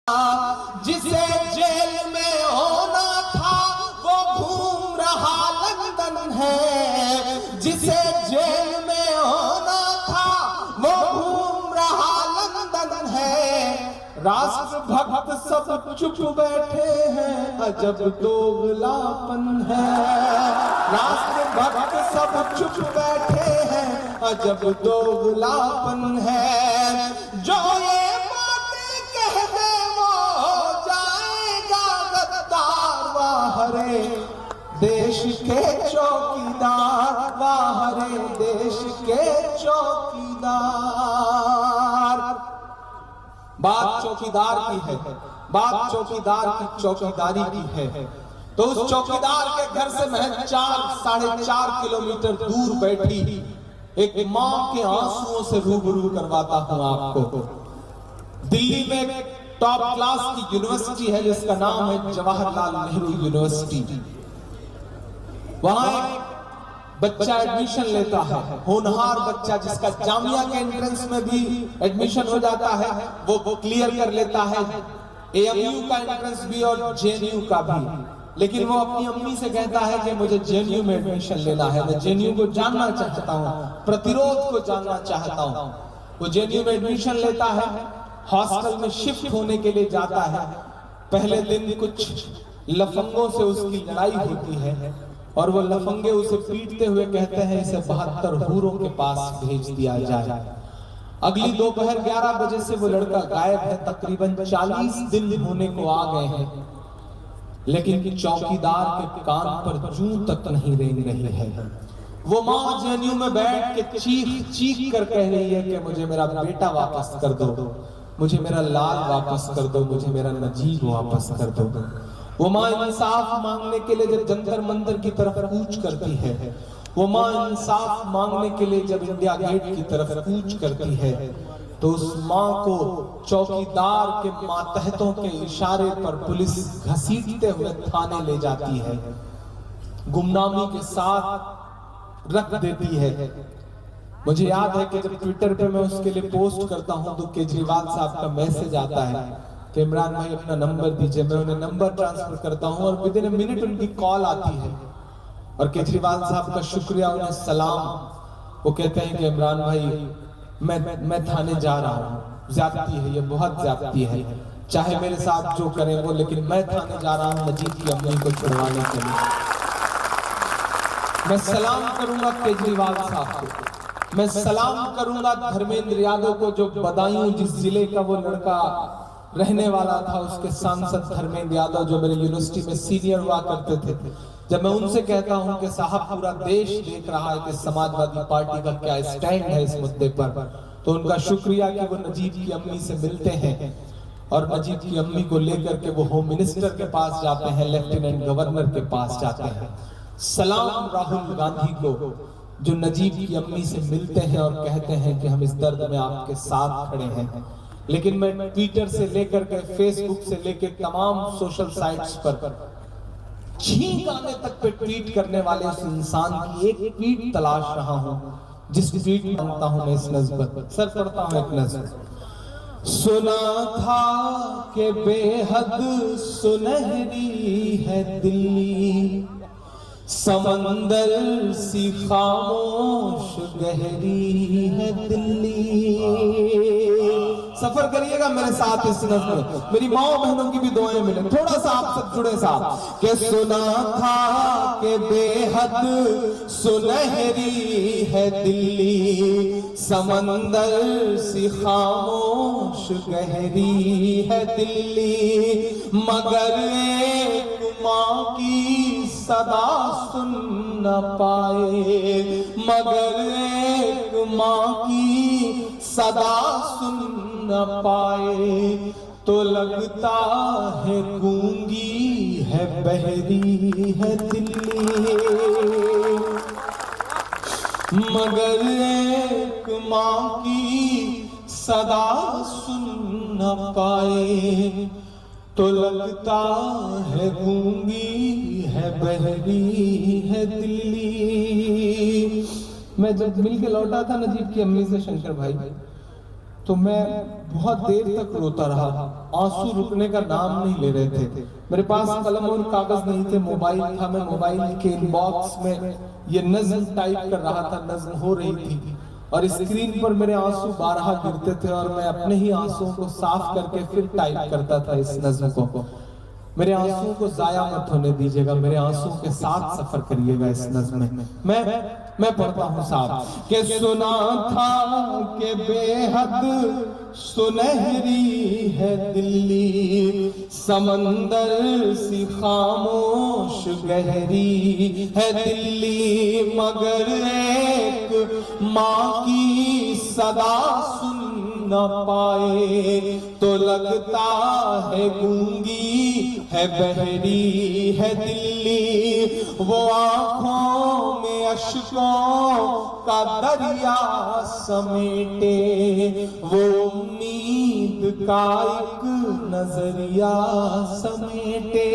जिसे जेल में होना था वो घूम रहा लंदन है। जिसे जेल में होना था वो घूम रहा लंदन है। राष्ट्र भक्त सब चुप बैठे हैं, अजब दोगलापन है। राष्ट्र भक्त सब चुप बैठे हैं, अजब दोगलापन है। जो ये बातें कह दे वो हो जाएगा गद्दार। वाह रे देश के चौकीदार, वाह रे देश के चौकीदार। बात चौकीदार की है, बात चौकीदार की चौकीदारी की है। तो उस चौकीदार के घर से महज 4-4.5 किलोमीटर दूर बैठी एक मां के आंसुओं से रूबरू करवाता हूं आपको। दिल्ली में टॉप क्लास की यूनिवर्सिटी है जिसका नाम है जवाहरलाल नेहरू यूनिवर्सिटी। वहां एक बच्चा एडमिशन लेता है, होनहार बच्चा जिसका जामिया के एंट्रेंस में भी एडमिशन हो जाता है, वो क्लियर कर लेता है, एएमयू का एंट्रेंस भी और जेएनयू का भी। लेकिन वो अपनी अम्मी से कहता है कि मुझे जेएनयू में एडमिशन लेना है, मैं जेएनयू को जानना चाहता हूँ, प्रतिरोध को जानना चाहता हूँ। वो जेएनयू में एडमिशन लेता है, हॉस्टल में शिफ्ट होने के लिए जाता है। पहले दिन कुछ लफंगों से उसकी लड़ाई होती है और वो लफंगे उसे पीटते हुए कहते हैं इसे 72 हूरों के पास भेज दिया जाए। अगली दोपहर 11 बजे से वो लड़का गायब है। तकरीबन 40 दिन होने को आ गए हैं, लेकिन चौकीदार के कान पर जूं तक नहीं रेंग रही है। वो मां जेएनयू में बैठ के चीख चीख कर कह रही है कि मुझे मेरा बेटा वापस कर दो, मुझे मेरा लाल वापस कर दो, मुझे मेरा नजीब वापस कर दो। वो मां इंसाफ मांगने के लिए जब जंतर मंतर की तरफ कूच करती है, वो मां इंसाफ मांगने के लिए जब इंडिया गेट की तरफ कूच करती है, तो उस मां को चौकीदार के मातहतों के इशारे पर पुलिस घसीटते हुए थाने ले जाती है, गुमनामी के साथ रख देती है। मुझे याद है कि जब ट्विटर पे मैं उसके लिए पोस्ट करता हूं तो केजरीवाल साहब का मैसेज आता है कि इमरान भाई अपना नंबर दीजिए। मैं उन्हें नंबर ट्रांसफर करता हूं और विदिन अ मिनट उनकी कॉल आती है और केजरीवाल साहब का शुक्रिया, उन्हें सलाम। वो कहते हैं कि इमरान भाई मैं थाने जा रहा हूँ, ज्यादती है, ये बहुत ज्यादती है, चाहे मेरे साथ जो करें वो, लेकिन मैं थाने जा रहा हूँ नजीब की अम्मी को छुड़वाने के लिए। मैं सलाम करूंगा केजरीवाल साहब को, मैं सलाम करूंगा धर्मेंद्र यादव को, जो बदायूं जिस जिले का वो लड़का रहने वाला था, उसके सांसद धर्मेंद्र यादव जो मेरे यूनिवर्सिटी में सीनियर हुआ करते थे। जब मैं उनसे कहता हूं कि साहब पूरा देश देख रहा है कि समाजवादी पार्टी का क्या स्टैंड है इस मुद्दे पर, तो उनका शुक्रिया कि वो नजीब की अम्मी से मिलते हैं और नजीब की अम्मी को लेकर के वो होम मिनिस्टर के पास जाते हैं, लेफ्टिनेंट गवर्नर के पास जाते हैं। सलाम राहुल गांधी को जो नजीब की अम्मी से मिलते हैं और कहते हैं कि हम इस दर्द में आपके साथ खड़े हैं। लेकिन मैं ट्विटर से लेकर के फेसबुक से लेकर तमाम सोशल साइट्स पर छींक आने तक पे ट्वीट करने वाले उस इंसान की एक ट्वीट तलाश रहा हूं, जिस ट्वीट में मांगता हूं मैं इस नस्बत सर पढ़ता हूं एक नस्ब। सुना था कि बेहद सुनहरी है दिल्ली, समंदर सी खामोश गहरी है दिल्ली। सफर करिएगा मेरे साथ इस नज़्म में, मेरी माओ बहनों की भी दुआएं मिले, थोड़ा सा आप सब जुड़े साथ। के सुना था कि बेहद सुनहरी है दिल्ली, समंदर सी खामोश गहरी है दिल्ली, मगर एक माँ की सदा सुन न पाए, मगर एक माँ की सदा सुन न पाए, तो लगता है गूंगी है बहरी है दिल्ली, मगर एक माँ की सदा सुन न पाए, तो लगता है गूंगी है बहरी है दिल्ली। मैं जब मिल के लौटा था नजीब की अम्मी से शंकर भाई, तो मैं बहुत देर तक रोता रहा, आंसू रुकने का नाम नहीं ले रहे थे। मेरे पास कलम और कागज नहीं थे, मोबाइल था, मैं मोबाइल के इनबॉक्स में ये नज्म टाइप कर रहा था, नज्म हो रही थी और स्क्रीन पर मेरे आंसू बारहा गिरते थे और मैं अपने ही आंसुओं को साफ करके फिर टाइप करता था इस नज्म को। मेरे आंसुओं को जाया मत होने दीजिएगा, मेरे आंसुओं के साथ सफर करिएगा इस नज्म में। मैं पढ़ता हूँ साहब कि सुना था कि बेहद सुनहरी है दिल्ली, समंदर सी खामोश गहरी है दिल्ली, मगर एक माँ की सदा सुन न पाए तो लगता है गूंगी है, बहरी है दिल्ली। वो आंखों में अश्कों का दरिया समेटे, वो उम्मीद का एक नजरिया समेटे,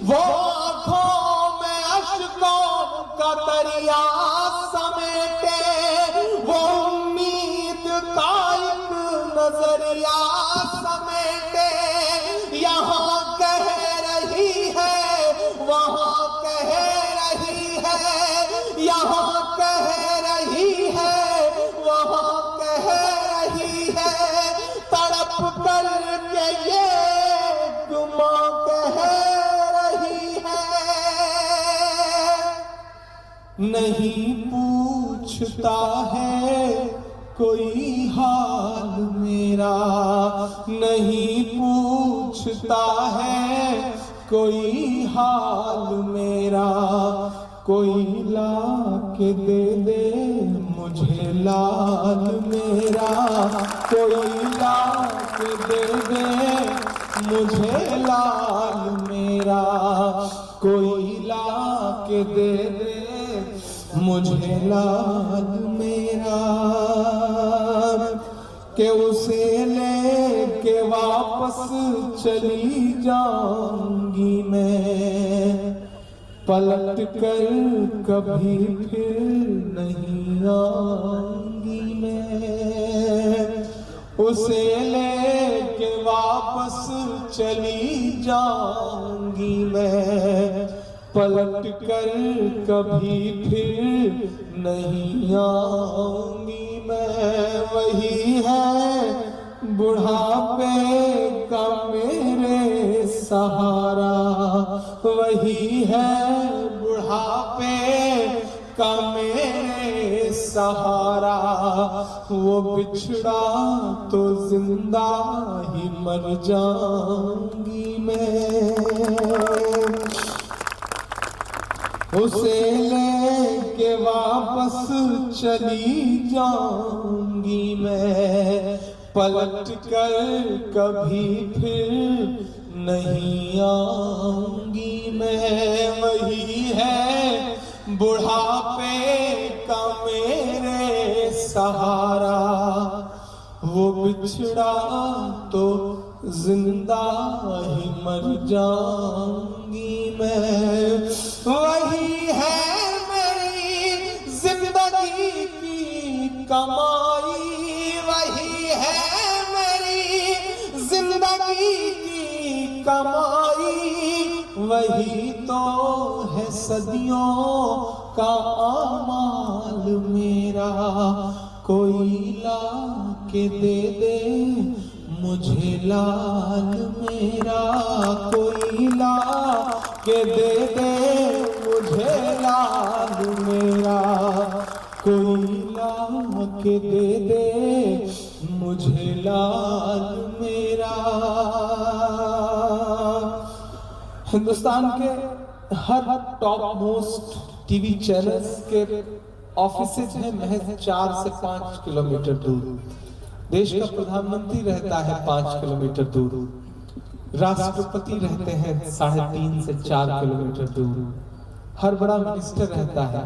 वो आंखों में अश्कों का दरिया समेटे, वो उम्मीद का एक नजरिया समेटे। यहाँ कह रही है, वहाँ कह रही है, यहाँ कह रही है, वहाँ कह रही है, तड़प कर के ये गुमा कह रही है। नहीं पूछता है कोई हाल मेरा, नहीं पूछता है कोई हाल मेरा, कोई ला के दे दे मुझे लाल मेरा, कोई ला के दे दे मुझे लाल मेरा, कोई ला के दे दे मुझे लाल मेरा। के उसे लेके वापस चली जाऊंगी मैं, पलट कर कभी फिर नहीं आऊंगी मैं। उसे लेके वापस चली जाऊंगी मैं, पलट कर कभी फिर नहीं आऊंगी मैं। वही है बुढ़ापे का मेरे सहारा, वही है बुढ़ापे का मेरे सहारा, वो बिछड़ा तो जिंदा ही मर जाऊंगी मैं। उसे लेके वापस चली जाऊंगी मैं, पलट कर कभी फिर नहीं आऊंगी मैं। वही है बुढ़ापे का मेरे सहारा, वो बिछड़ा तो जिंदा ही मर जाऊंगी मैं। वही है मेरी जिंदगी की कमाई, वही है मेरी जिंदगी की कमाई, वही तो है सदियों का आमाल मेरा। कोई ला के दे दे मुझे लाल मेरा, कोई ला के दे दे मुझे लाल मेरा, कोई ला के दे दे मुझे लाल मेरा। हिंदुस्तान के हर टॉप मोस्ट टीवी चैनल्स के ऑफिसेज हैं महज 4 से 5 किलोमीटर दूर। देश का प्रधानमंत्री रहता है 5 किलोमीटर दूर, राष्ट्रपति रहते हैं 3.5 से 4 किलोमीटर दूर, हर बड़ा मिनिस्टर रहता है।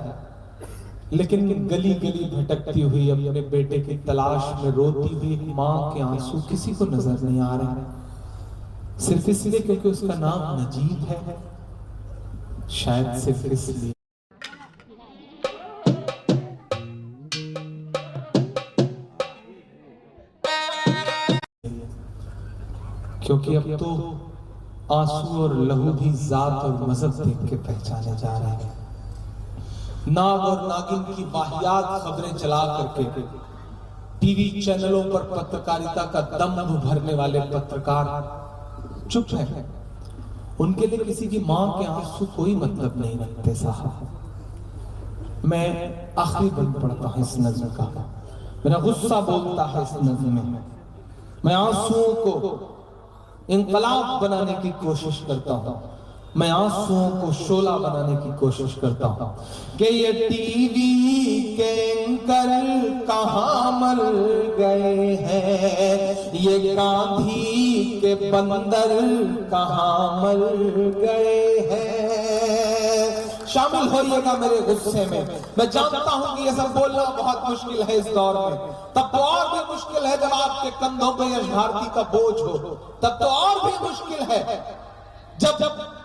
लेकिन गली गली भटकती हुई अपने बेटे की तलाश में रोती हुई माँ के आंसू किसी को नजर नहीं आ रहे, सिर्फ इसलिए क्योंकि उसका नाम नजीब है, शायद सिर्फ इसलिए। क्योंकि अब तो आंसू और लहू भी जात और मजहब देख के पहचाने जा रहे हैं। नाग और नागिन की वाहियात खबरें चला करके टीवी चैनलों पर पत्रकारिता का दम्भ भरने वाले पत्रकार चुप है। उनके लिए किसी की मां के आंसू कोई मतलब नहीं रखते साहब। मैं आखिरी बंद पढ़ता हूं इस नज्म का, मेरा गुस्सा बोलता है इस नज्म में। मैं आंसुओं को इनकलाब बनाने की कोशिश करता हूं, मैं आंसुओं को शोला बनाने की कोशिश करता हूं कि ये टीवी के एंकर कहां मर गए हैं, ये गांधी के बंदर कहां मर गए हैं। शामिल होइएगा मेरे गुस्से में। मैं जानता हूं कि ये सब बोलना बहुत मुश्किल है इस दौर में, तब तो और भी मुश्किल है जब आपके कंधों पे यश भारती का बोझ हो, तब तो और भी मुश्किल है जब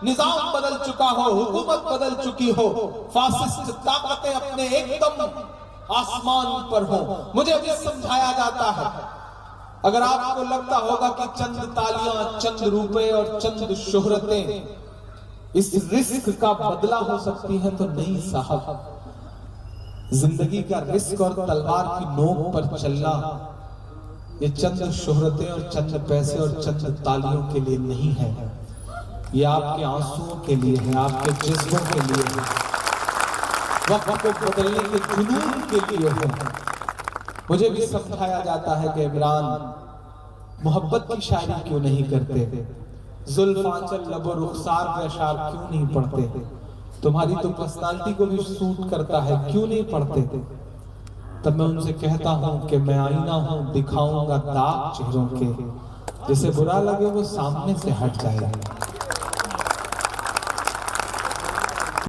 निजाम बदल चुका हो, हुकूमत बदल चुकी हो, फासिस्ट ताकतें अपने एकदम आसमान पर हो। मुझे भी समझाया जाता है, अगर आपको लगता होगा कि चंद तालियां, चंद रुपए और चंद शोहरतें इस रिस्क का बदला हो सकती है, तो नहीं साहब। जिंदगी का रिस्क और तलवार की नोक पर चलना ये चंद शोहरतें और चंद पैसे और चंद तालियों के लिए नहीं है, ये आपके आंसुओं के लिए है, आपके जज्बों के लिए है, वक्त को बदलने के जुनून के लिए है। मुझे भी समझाया जाता है कि इमरान मोहब्बत की शायरी क्यों नहीं करते, जुल्फांचल लबो रुखसार के अशार क्यों नहीं पढ़ते, तुम्हारी तो पर्सनालिटी को भी सूट करता है, क्यों नहीं पढ़ते। तब मैं उनसे कहता हूं कि मैं आईना हूं, दिखाऊंगा दाग चेहरों के, जिसे बुरा लगे वो सामने से हट जाएगा।